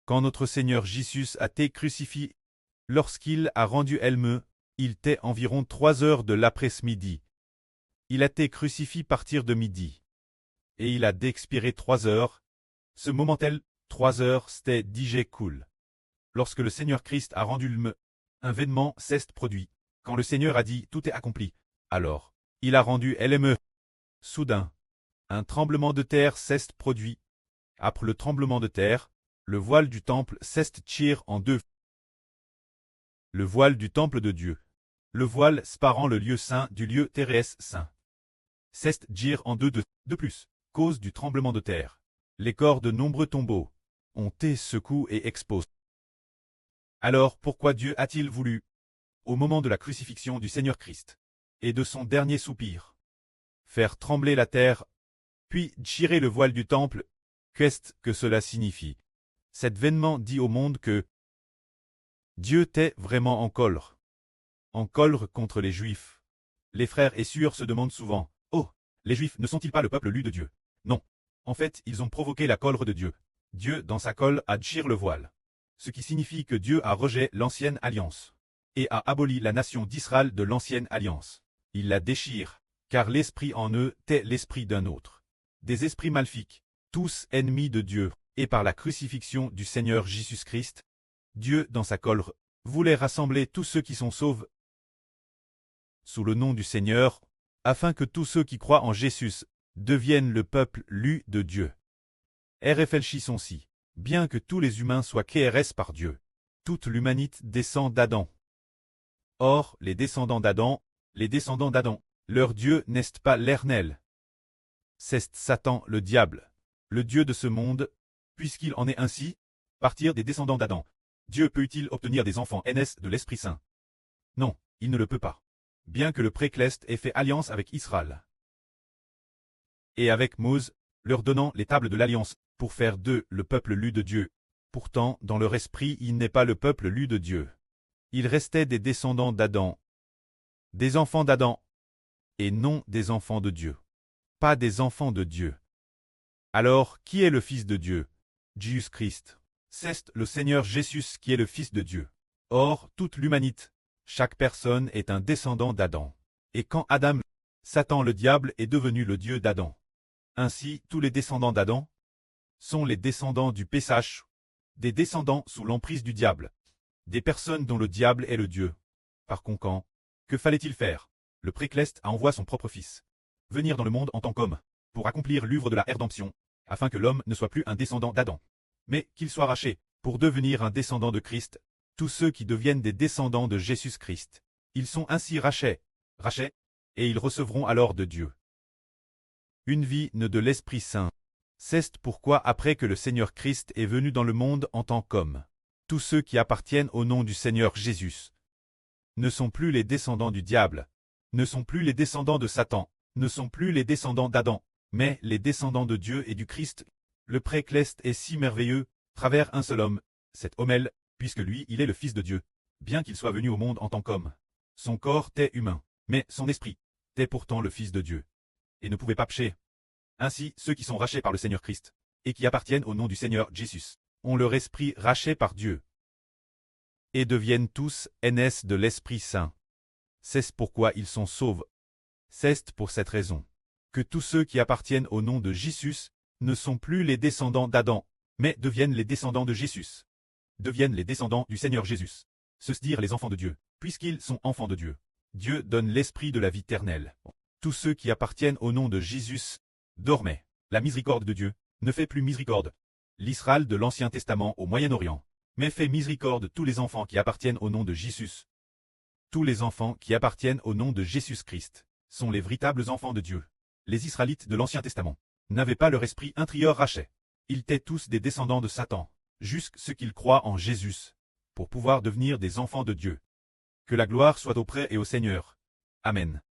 Quand notre Seigneur Jésus a été crucifié, lorsqu'il a rendu Elme, il était environ 3 heures de l'après-midi. Il a été crucifié partir de midi. Et il a d'expirer 3 heures. Ce moment-là, 3 heures, c'était DJ cool. Lorsque le Seigneur Christ a rendu l'me, un événement s'est produit. Quand le Seigneur a dit « tout est accompli », alors, il a rendu LME. Soudain, un tremblement de terre s'est produit. Après le tremblement de terre, le voile du temple s'est tiré en deux. Le voile du temple de Dieu. Le voile séparant le lieu saint du lieu terrestre saint. S'est tiré en deux de plus, cause du tremblement de terre. Les corps de nombreux tombeaux ont été secoués et exposés. Alors pourquoi Dieu a-t-il voulu, au moment de la crucifixion du Seigneur Christ, et de son dernier soupir, faire trembler la terre, puis tirer le voile du temple? Qu'est-ce que cela signifie? Cet événement dit au monde que Dieu était vraiment en colère contre les Juifs. Les frères et sœurs se demandent souvent, « Oh, les Juifs ne sont-ils pas le peuple élu de Dieu ?» Non. En fait, ils ont provoqué la colère de Dieu. Dieu, dans sa colère, a tiré le voile. Ce qui signifie que Dieu a rejeté l'ancienne alliance et a aboli la nation d'Israël de l'ancienne alliance. Il la déchire, car l'esprit en eux était l'esprit d'un autre. Des esprits maléfiques, tous ennemis de Dieu, et par la crucifixion du Seigneur Jésus-Christ, Dieu, dans sa colère, voulait rassembler tous ceux qui sont sauvés sous le nom du Seigneur, afin que tous ceux qui croient en Jésus deviennent le peuple élu de Dieu. Et réfléchissons-y, bien que tous les humains soient créés par Dieu, toute l'humanité descend d'Adam. Or, les descendants d'Adam, leur Dieu n'est pas l'Éternel. C'est Satan le diable, le Dieu de ce monde, puisqu'il en est ainsi, partir des descendants d'Adam. Dieu peut-il obtenir des enfants NS de l'Esprit Saint? Non, il ne le peut pas. Bien que le précleste ait fait alliance avec Israël et avec Moïse, leur donnant les tables de l'alliance, pour faire d'eux le peuple élu de Dieu. Pourtant, dans leur esprit, il n'est pas le peuple élu de Dieu. Il restait des descendants d'Adam, des enfants d'Adam, et non des enfants de Dieu. Pas des enfants de Dieu. Alors, qui est le Fils de Dieu? Jésus-Christ. C'est le Seigneur Jésus qui est le Fils de Dieu. Or, toute l'humanité, chaque personne est un descendant d'Adam. Et quand Adam, Satan le diable est devenu le Dieu d'Adam. Ainsi, tous les descendants d'Adam sont les descendants du péchage, des descendants sous l'emprise du diable, des personnes dont le diable est le Dieu. Par conséquent, que fallait-il faire? Le précleste a envoyé son propre fils venir dans le monde en tant qu'homme, pour accomplir l'œuvre de la rédemption, afin que l'homme ne soit plus un descendant d'Adam, mais qu'il soit racheté, pour devenir un descendant de Christ. Tous ceux qui deviennent des descendants de Jésus-Christ, ils sont ainsi rachetés, et ils recevront alors de Dieu une vie ne de l'Esprit Saint. C'est pourquoi après que le Seigneur Christ est venu dans le monde en tant qu'homme, tous ceux qui appartiennent au nom du Seigneur Jésus ne sont plus les descendants du diable, ne sont plus les descendants de Satan, ne sont plus les descendants d'Adam, mais les descendants de Dieu et du Christ. Le précleste est si merveilleux, travers un seul homme, cet homme-là, puisque lui, il est le Fils de Dieu, bien qu'il soit venu au monde en tant qu'homme. Son corps était humain, mais son esprit était pourtant le Fils de Dieu, et ne pouvait pas pécher. Ainsi, ceux qui sont rachetés par le Seigneur Christ, et qui appartiennent au nom du Seigneur Jésus, ont leur esprit racheté par Dieu, et deviennent tous NS de l'Esprit Saint. C'est pourquoi ils sont sauvés. C'est pour cette raison que tous ceux qui appartiennent au nom de Jésus ne sont plus les descendants d'Adam, mais deviennent les descendants de Jésus, deviennent les descendants du Seigneur Jésus, c'est-à-dire les enfants de Dieu, puisqu'ils sont enfants de Dieu. Dieu donne l'esprit de la vie éternelle. Tous ceux qui appartiennent au nom de Jésus dormaient. La miséricorde de Dieu ne fait plus miséricorde l'Israël de l'Ancien Testament au Moyen-Orient, mais fait miséricorde tous les enfants qui appartiennent au nom de Jésus. Tous les enfants qui appartiennent au nom de Jésus-Christ sont les véritables enfants de Dieu. Les Israélites de l'Ancien Testament n'avaient pas leur esprit intérieur racheté. Ils étaient tous des descendants de Satan, jusqu'à ce qu'ils croient en Jésus, pour pouvoir devenir des enfants de Dieu. Que la gloire soit auprès et au Seigneur. Amen.